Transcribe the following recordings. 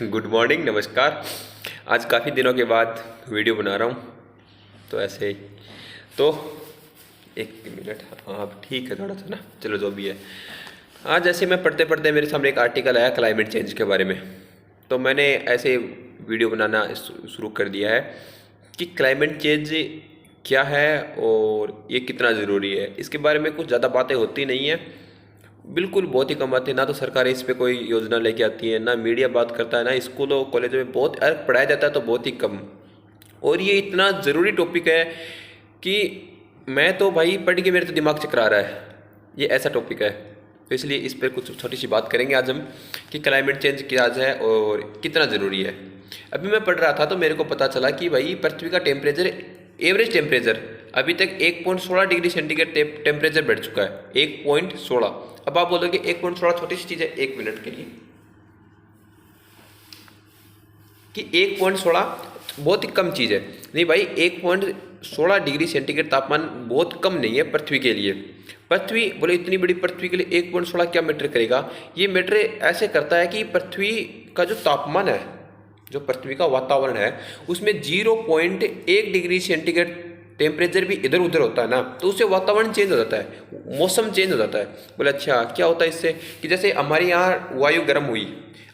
Good morning, नमस्कार। आज काफ़ी दिनों के बाद वीडियो बना रहा हूँ, तो ऐसे ही। तो एक मिनट, हाँ ठीक है, थोड़ा सा ना, चलो जो भी है। आज ऐसे मैं पढ़ते पढ़ते मेरे सामने एक आर्टिकल आया क्लाइमेट चेंज के बारे में, तो मैंने ऐसे वीडियो बनाना शुरू कर दिया है कि क्लाइमेट चेंज क्या है और ये कितना ज़रूरी है। इसके बारे में कुछ ज़्यादा बातें होती नहीं है, बिल्कुल बहुत ही कम आती है। ना तो सरकार इस पे कोई योजना लेके आती है, ना मीडिया बात करता है, ना स्कूलों कॉलेजों में बहुत पढ़ाया जाता है तो बहुत ही कम। और ये इतना ज़रूरी टॉपिक है कि मैं तो भाई पढ़ के मेरे तो दिमाग चकरा रहा है, ये ऐसा टॉपिक है। तो इसलिए इस पर कुछ छोटी सी बात करेंगे आज हम कि क्लाइमेट चेंज क्या है और कितना ज़रूरी है। अभी मैं पढ़ रहा था तो मेरे को पता चला कि भाई पृथ्वी का टेम्परेचर, एवरेज टेम्परेचर अभी तक 1.16 डिग्री सेंटीग्रेड टेम्परेचर बढ़ चुका है। 1.16। अब आप बोलोगे 1.16 छोटी सी चीज़ है, एक मिनट के लिए, कि 1.16 बहुत ही कम चीज़ है। नहीं भाई, 1.16 डिग्री सेंटीग्रेड तापमान बहुत कम नहीं है पृथ्वी के लिए। पृथ्वी बोले इतनी बड़ी पृथ्वी के लिए 1.16 क्या मैटर करेगा? ये मैटर ऐसे करता है कि पृथ्वी का जो तापमान है, जो पृथ्वी का वातावरण है, उसमें 0.1 डिग्री सेंटीग्रेड टेम्परेचर भी इधर उधर होता है ना, तो उससे वातावरण चेंज हो जाता है, मौसम चेंज हो जाता है। बोले अच्छा क्या होता है इससे? कि जैसे हमारे यहाँ वायु गर्म हुई,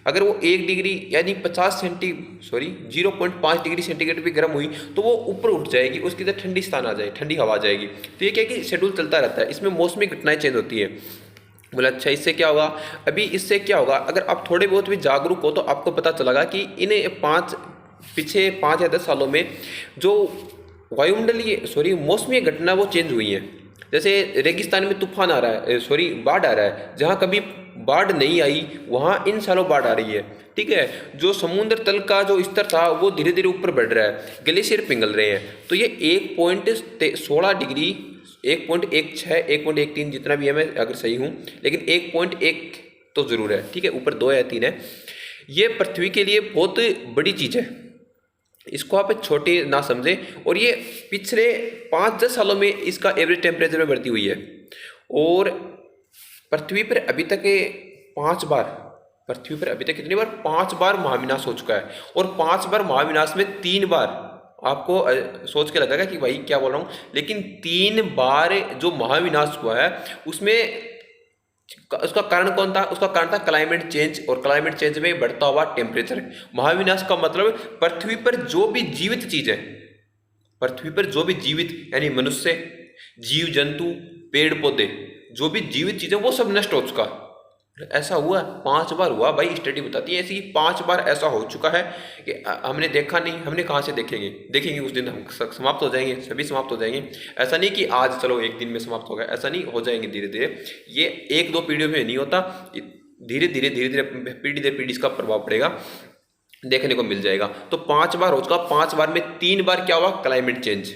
अगर वो 1 डिग्री यानी 0.5 डिग्री सेंटीग्रेड भी गर्म हुई तो वो ऊपर उठ जाएगी, उसकी तरह ठंडी स्थान आ जाए, ठंडी हवा आ जाएगी। तो ये क्या कि शेड्यूल चलता रहता है, इसमें मौसमी घटनाएं चेंज होती है। बोला अच्छा इससे क्या होगा? अभी इससे क्या होगा, अगर आप थोड़े बहुत भी जागरूक हो तो आपको पता चलेगा कि इन्हें पिछले 5 या 10 सालों में जो वायुमंडलीय मौसमी घटना वो चेंज हुई है। जैसे रेगिस्तान में तूफान आ रहा है, बाढ़ आ रहा है, जहाँ कभी बाढ़ नहीं आई वहाँ इन सालों बाढ़ आ रही है। ठीक है, जो समुद्र तल का जो स्तर था वो धीरे धीरे ऊपर बढ़ रहा है, ग्लेशियर पिघल रहे हैं। तो ये 1.16 डिग्री, 1.16, 1.13 जितना भी है, मैं अगर सही हूँ, लेकिन 1.1 तो ज़रूर है। ठीक है, ऊपर 2 या 3 है। ये पृथ्वी के लिए बहुत बड़ी चीज़ है, इसको आप छोटे ना समझें। और ये पिछले 5-10 सालों में इसका एवरेज टेम्परेचर में बढ़ती हुई है। और पृथ्वी पर अभी तक 5 बार, पृथ्वी पर अभी तक कितनी बार? 5 बार महाविनाश हो चुका है। और 5 बार महाविनाश में 3 बार, आपको सोच के लगेगा कि भाई क्या बोल रहा हूँ, लेकिन 3 बार जो महाविनाश हुआ है उसमें उसका कारण कौन था? उसका कारण था क्लाइमेट चेंज, और क्लाइमेट चेंज में बढ़ता हुआ टेम्परेचर। महाविनाश का मतलब पृथ्वी पर जो भी जीवित चीज है, पृथ्वी पर जो भी जीवित यानी मनुष्य, जीव जंतु, पेड़ पौधे, जो भी जीवित चीजें वो सब नष्ट हो चुका। ऐसा हुआ 5 बार हुआ भाई, स्टडी बताती है ऐसी 5 बार ऐसा हो चुका है कि हमने देखा नहीं। हमने कहाँ से देखेंगे उस दिन हम समाप्त हो जाएंगे, सभी समाप्त हो जाएंगे। ऐसा नहीं कि आज चलो एक दिन में समाप्त हो गया, ऐसा नहीं, हो जाएंगे धीरे धीरे। ये 1-2 पीढ़ियों में नहीं होता, धीरे धीरे पीढ़ी दर पीढ़ी इसका प्रभाव पड़ेगा, देखने को मिल जाएगा। तो 5 बार हो चुका, 5 बार में 3 बार क्या हुआ? Climate change.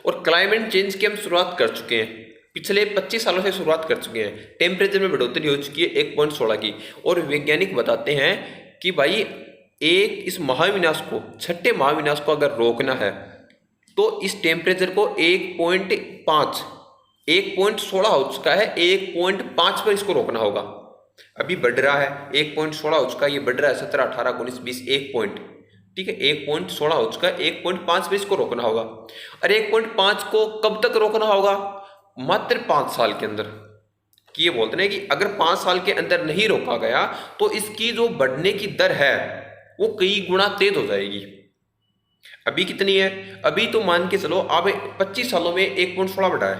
और क्लाइमेट चेंज की हम शुरुआत कर चुके हैं, पिछले 25 सालों से शुरुआत कर चुके हैं। टेम्परेचर में बढ़ोतरी हो चुकी है 1.16 की। और वैज्ञानिक बताते हैं कि भाई इस महाविनाश को, छठे महाविनाश को अगर रोकना है तो इस टेम्परेचर को 1.16 हो चुका है, 1.5 पर इसको रोकना होगा। अभी बढ़ रहा है, 1.16 हो चुका है, ये बढ़ रहा है 17, 18, 19, 20, 1 पॉइंट। ठीक है, 1.16 हो चुका है, 1.5 पे इसको रोकना होगा। अरे 1.5 को कब तक रोकना होगा? मात्र 5 साल के अंदर। कि ये बोलते हैं कि अगर 5 साल के अंदर नहीं रोका गया तो इसकी जो बढ़ने की दर है वो कई गुना तेज हो जाएगी। अभी कितनी है? अभी तो मान के चलो आप 25 सालों में 1.16 बढ़ा है।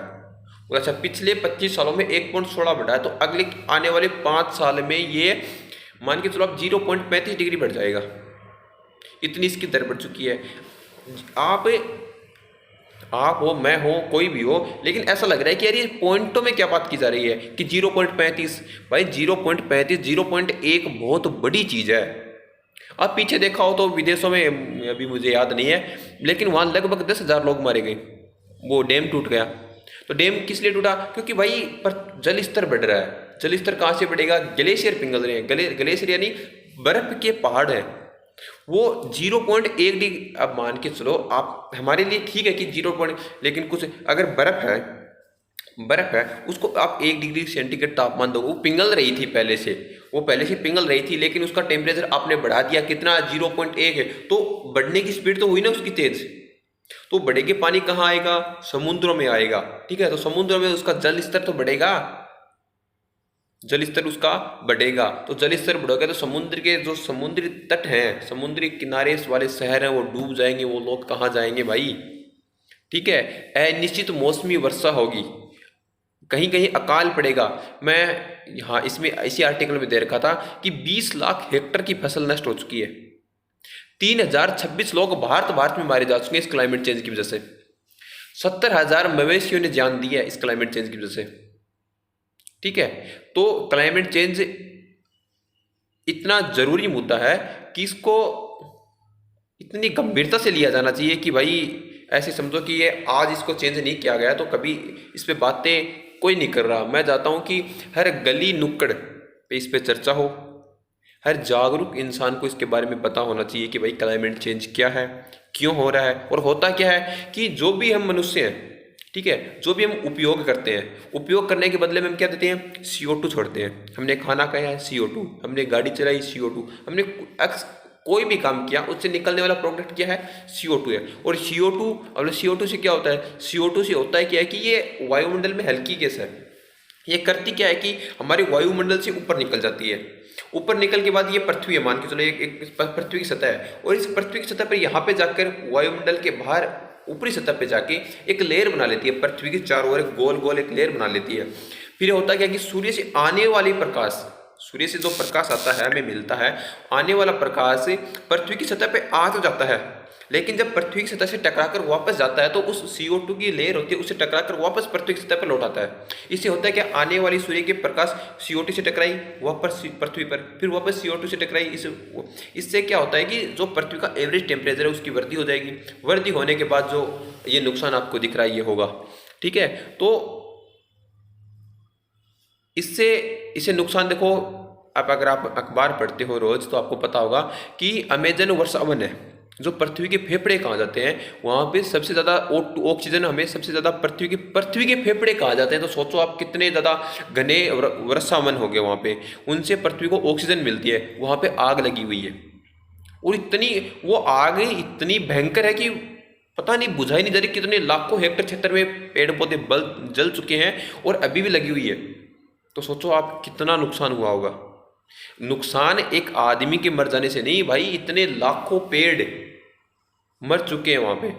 अच्छा, पिछले 25 सालों में 1.16 बढ़ा है, तो अगले आने वाले 5 साल में ये मान के चलो आप 0.35 डिग्री बढ़ जाएगा। इतनी इसकी दर बढ़ चुकी है। आप हो, मैं हो, कोई भी हो, लेकिन ऐसा लग रहा है कि यार ये पॉइंटों में क्या बात की जा रही है कि 0.35। भाई 0.35, 0.1 बहुत बड़ी चीज़ है। आप पीछे देखा हो तो विदेशों में, अभी मुझे याद नहीं है, लेकिन वहाँ लगभग 10,000 लोग मारे गए, वो डैम टूट गया। तो डैम किस लिए टूटा? क्योंकि भाई पर जल स्तर बढ़ रहा है। जल स्तर कहाँ से बढ़ेगा? ग्लेशियर पिघल रहे हैं। ग्लेशियर यानी बर्फ के पहाड़ हैं, वो 0.1 डिग्री। अब मान के चलो आप, हमारे लिए ठीक है कि 0. लेकिन कुछ अगर बर्फ है उसको आप 1 डिग्री सेंटीग्रेड तापमान दो, वो पिघल रही थी पहले से, वो पहले से पिघल रही थी, लेकिन उसका टेम्परेचर आपने बढ़ा दिया, कितना 0.1 है, तो बढ़ने की स्पीड तो हुई ना उसकी तेज। तो बढ़ेगी, पानी कहाँ आएगा? समुद्रों में आएगा। ठीक है, तो समुद्र में उसका जल स्तर तो बढ़ेगा, जल स्तर उसका बढ़ेगा। तो जल स्तर बढ़ेगा तो समुद्र के जो समुद्री तट हैं, समुद्री किनारे वाले शहर हैं, वो डूब जाएंगे। वो लोग कहाँ जाएंगे भाई? ठीक है, अनिश्चित मौसमी वर्षा होगी, कहीं कहीं अकाल पड़ेगा। मैं यहाँ इसमें इसी आर्टिकल में दे रखा था कि 20 लाख हेक्टर की फसल नष्ट हो चुकी है। 3026 लोग भारत में मारे जा चुके हैं इस क्लाइमेट चेंज की वजह से। 70,000 मवेशियों ने जान दी है इस क्लाइमेट चेंज की वजह से। ठीक है, तो क्लाइमेट चेंज इतना जरूरी मुद्दा है कि इसको इतनी गंभीरता से लिया जाना चाहिए कि भाई ऐसे समझो कि ये आज इसको चेंज नहीं किया गया तो कभी इस पे बातें कोई नहीं कर रहा। मैं चाहता हूँ कि हर गली नुक्कड़ पे इस पे चर्चा हो, हर जागरूक इंसान को इसके बारे में पता होना चाहिए कि भाई क्लाइमेट चेंज क्या है, क्यों हो रहा है और होता क्या है। कि जो भी हम मनुष्य हैं, ठीक है, जो भी हम उपयोग करते हैं, उपयोग करने के बदले में हम क्या देते हैं? CO2 छोड़ते हैं। हमने खाना खाया है, CO2, हमने गाड़ी चलाई, CO2, हमने कोई भी काम किया उससे निकलने वाला प्रोडक्ट क्या है? CO2 है। और CO2 से क्या होता है? CO2 से होता है क्या है कि ये वायुमंडल में हल्की गैस है। ये करती क्या है कि हमारे वायुमंडल से ऊपर निकल जाती है। ऊपर निकल के बाद ये पृथ्वी है, मान के चलो एक पृथ्वी की सतह है, और इस पृथ्वी की सतह पर यहाँ पे जाकर वायुमंडल के बाहर ऊपरी सतह पे जाके एक लेयर बना लेती है, पृथ्वी के चारों ओर गोल गोल एक लेयर बना लेती है। फिर होता क्या कि सूर्य से आने वाली प्रकाश, सूर्य से जो प्रकाश आता है हमें मिलता है, आने वाला प्रकाश पृथ्वी की सतह पे आ तो जाता है, लेकिन जब पृथ्वी की सतह से टकराकर वापस जाता है तो उस CO2 की लेयर होती है, उससे टकराकर वापस पृथ्वी की सतह पर लौट आता है। इससे होता है कि आने वाली सूर्य के प्रकाश CO2 से टकराई, वापस पृथ्वी पर, फिर वापस CO2 से टकराई। इससे क्या होता है कि जो पृथ्वी का एवरेज टेम्परेचर है उसकी वृद्धि हो जाएगी। वृद्धि होने के बाद जो ये नुकसान आपको दिख रहा है ये होगा। ठीक है, तो इससे नुकसान देखो, अगर आप अखबार पढ़ते हो रोज तो आपको पता होगा कि अमेजन वर्षावन है, जो पृथ्वी के फेफड़े कहा जाते हैं, वहां पे सबसे ज्यादा ऑक्सीजन हमें सबसे ज्यादा पृथ्वी के फेफड़े कहा जाते हैं। तो सोचो आप कितने ज्यादा घने वर्षावन हो गए वहां पे, उनसे पृथ्वी को ऑक्सीजन मिलती है। वहां पे आग लगी हुई है, और इतनी वो आग इतनी भयंकर है कि पता नहीं, बुझाई नहीं जा रही। कितने लाखों हेक्टर क्षेत्र में पेड़ पौधे जल चुके हैं और अभी भी लगी हुई है। तो सोचो आप कितना नुकसान हुआ होगा। नुकसान एक आदमी के मर जाने से नहीं भाई, इतने लाखों पेड़ मर चुके हैं वहां पे,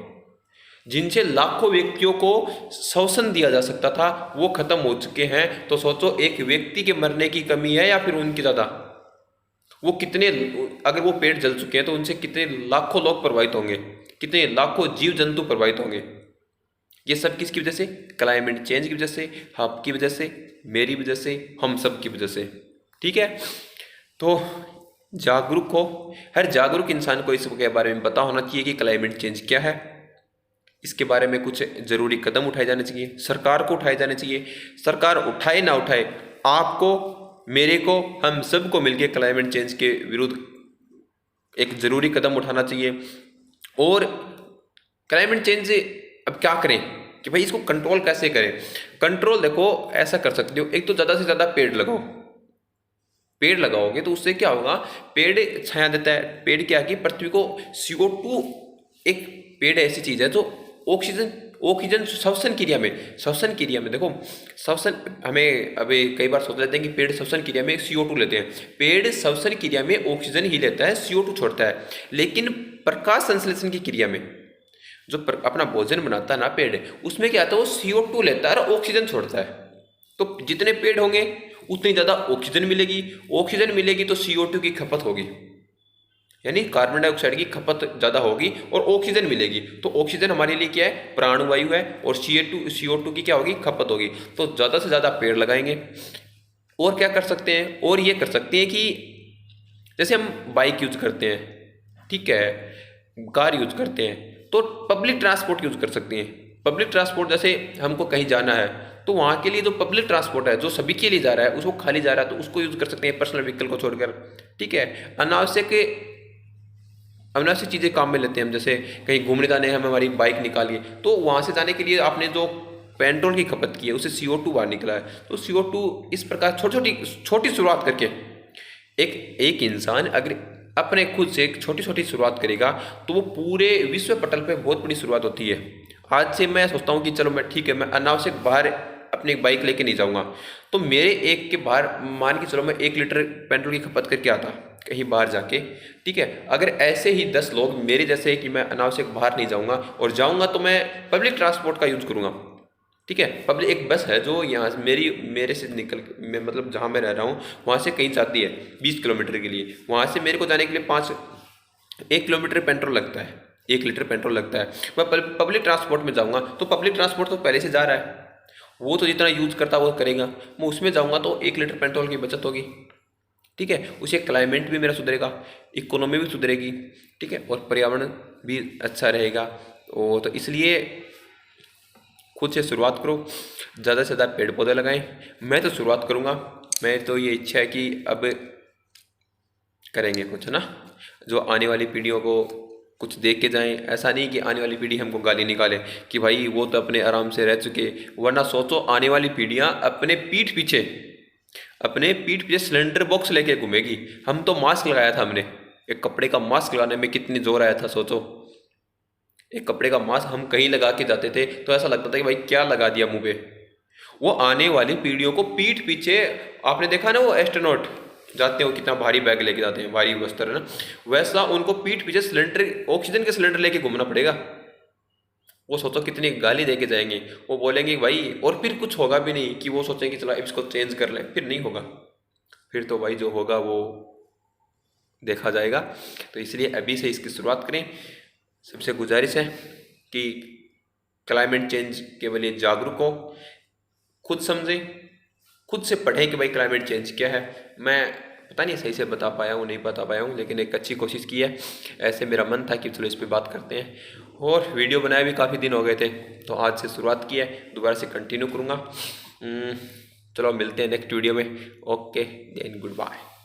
जिनसे लाखों व्यक्तियों को श्वसन दिया जा सकता था, वो खत्म हो चुके हैं। तो सोचो एक व्यक्ति के मरने की कमी है या फिर उनकी ज्यादा। वो कितने, अगर वो पेड़ जल चुके हैं तो उनसे कितने लाखों लोग प्रभावित होंगे, कितने लाखों जीव जंतु प्रभावित होंगे। ये सब किसकी वजह से? क्लाइमेट चेंज की वजह से, आपकी वजह से, मेरी वजह से, हम सब की वजह से। ठीक है, तो जागरूक हो, हर जागरूक इंसान को इसके बारे में पता होना चाहिए कि क्लाइमेट चेंज क्या है। इसके बारे में कुछ जरूरी कदम उठाए जाने चाहिए, सरकार को उठाए जाने चाहिए। सरकार उठाए ना उठाए, आपको, मेरे को, हम सबको मिलकर क्लाइमेट चेंज के विरुद्ध एक जरूरी कदम उठाना चाहिए। और क्लाइमेट चेंज अब क्या करें कि भाई इसको कंट्रोल कैसे करें? कंट्रोल देखो ऐसा कर सकते हो, एक तो ज़्यादा से ज़्यादा पेड़ लगाओ। पेड़ लगाओगे तो उससे क्या होगा? पेड़ छाया देता है। पेड़ क्या है कि पृथ्वी को CO2, एक पेड़ ऐसी चीज़ है जो ऑक्सीजन श्वसन क्रिया में देखो, श्वसन हमें अभी कई बार सोच लेते हैं कि पेड़ श्वसन क्रिया में CO2 लेते हैं। पेड़ श्वसन क्रिया में ऑक्सीजन ही लेता है, CO2 छोड़ता है। लेकिन प्रकाश संश्लेषण की क्रिया में जो अपना भोजन बनाता है ना पेड़, उसमें क्या आता है? वो CO2 लेता है और ऑक्सीजन छोड़ता है। तो जितने पेड़ होंगे उतनी ज़्यादा ऑक्सीजन मिलेगी, ऑक्सीजन मिलेगी तो CO2 की खपत होगी, यानी कार्बन डाइऑक्साइड की खपत ज़्यादा होगी और ऑक्सीजन मिलेगी। तो ऑक्सीजन हमारे लिए क्या है? प्राणवायु है, और CO2 की क्या होगी? खपत होगी। तो ज़्यादा से ज़्यादा पेड़ लगाएंगे। और क्या कर सकते हैं? और ये कर सकते हैं कि जैसे हम बाइक यूज करते हैं, ठीक है, कार यूज करते हैं, तो पब्लिक ट्रांसपोर्ट यूज कर सकते हैं। पब्लिक ट्रांसपोर्ट, जैसे हमको कहीं जाना है तो वहाँ के लिए जो पब्लिक ट्रांसपोर्ट है जो सभी के लिए जा रहा है, उसको खाली जा रहा है, तो उसको यूज कर सकते हैं पर्सनल व्हीकल को छोड़कर। ठीक है, अनावश्यक चीज़ें काम में लेते हैं हम, जैसे कहीं घूमने जाने हम हमारी बाइक निकालिए, तो वहाँ से जाने के लिए आपने जो पेट्रोल की खपत की है उससे CO2 बाहर निकला है। तो CO2 इस प्रकार छोटी शुरुआत करके एक एक इंसान अगर अपने खुद से एक छोटी छोटी शुरुआत करेगा तो वो पूरे विश्व पटल पे बहुत बड़ी शुरुआत होती है। आज से मैं सोचता हूँ कि चलो मैं ठीक है, मैं अनावश्यक बाहर अपनी बाइक लेके नहीं जाऊँगा, तो मेरे एक के बाहर मान के चलो मैं 1 लीटर पेट्रोल की खपत करके आता कहीं बाहर जाके, ठीक है। अगर ऐसे ही 10 लोग मेरे जैसे कि मैं अनावश्यक बाहर नहीं जाऊँगा और जाऊँगा तो मैं पब्लिक ट्रांसपोर्ट का यूज़ करूँगा, ठीक है। पब्लिक एक बस है जो यहाँ से मेरे से निकल मतलब जहाँ मैं रह रहा हूँ वहाँ से कहीं जाती है 20 किलोमीटर के लिए, वहाँ से मेरे को जाने के लिए 1 किलोमीटर पेट्रोल लगता है, 1 लीटर पेट्रोल लगता है। मैं पब्लिक ट्रांसपोर्ट में जाऊँगा तो पब्लिक ट्रांसपोर्ट तो पहले से जा रहा है, वो तो जितना यूज़ करता वो करेगा, मैं उसमें जाऊँगा तो 1 लीटर पेट्रोल की बचत होगी, ठीक है। उसे क्लाइमेट भी मेरा सुधरेगा, इकोनॉमी भी सुधरेगी, ठीक है, और पर्यावरण भी अच्छा रहेगा। तो इसलिए खुद से शुरुआत करो, ज़्यादा से ज़्यादा पेड़ पौधे लगाएं। मैं तो शुरुआत करूँगा, मैं तो ये इच्छा है कि अब करेंगे कुछ, है ना, जो आने वाली पीढ़ियों को कुछ देख के जाएं। ऐसा नहीं कि आने वाली पीढ़ी हमको गाली निकाले कि भाई वो तो अपने आराम से रह चुके, वरना सोचो आने वाली पीढ़ियाँ अपने पीठ पीछे सिलेंडर बॉक्स लेके घूमेगी। हम तो मास्क लगाया था, हमने एक कपड़े का मास्क लगाने में कितनी जोर आया था, सोचो। एक कपड़े का मास्क हम कहीं लगा के जाते थे तो ऐसा लगता था कि भाई क्या लगा दिया मुंह पे। वो आने वाली पीढ़ियों को पीठ पीछे, आपने देखा ना वो एस्ट्रोनॉट जाते हो कितना भारी बैग लेके जाते हैं, भारी वस्त्र, है ना, वैसा उनको पीठ पीछे सिलेंडर, ऑक्सीजन के सिलेंडर लेके घूमना पड़ेगा। वो सोचो कितनी गाली दे के जाएंगे, वो बोलेंगे भाई, और फिर कुछ होगा भी नहीं कि वो सोचें कि चलो इसको चेंज कर लें, फिर नहीं होगा, फिर तो भाई जो होगा वो देखा जाएगा। तो इसलिए अभी से इसकी शुरुआत करें। सबसे गुजारिश है कि क्लाइमेट चेंज के लिए जागरूक हो, खुद समझें, खुद से पढ़ें कि भाई क्लाइमेट चेंज क्या है। मैं पता नहीं सही से बता पाया हूँ नहीं बता पाया हूँ, लेकिन एक अच्छी कोशिश की है। ऐसे मेरा मन था कि चलो इस पर बात करते हैं, और वीडियो बनाए भी काफ़ी दिन हो गए थे, तो आज से शुरुआत की है, दोबारा से कंटिन्यू करूँगा। चलो मिलते हैं नेक्स्ट वीडियो में। Okay then, good bye.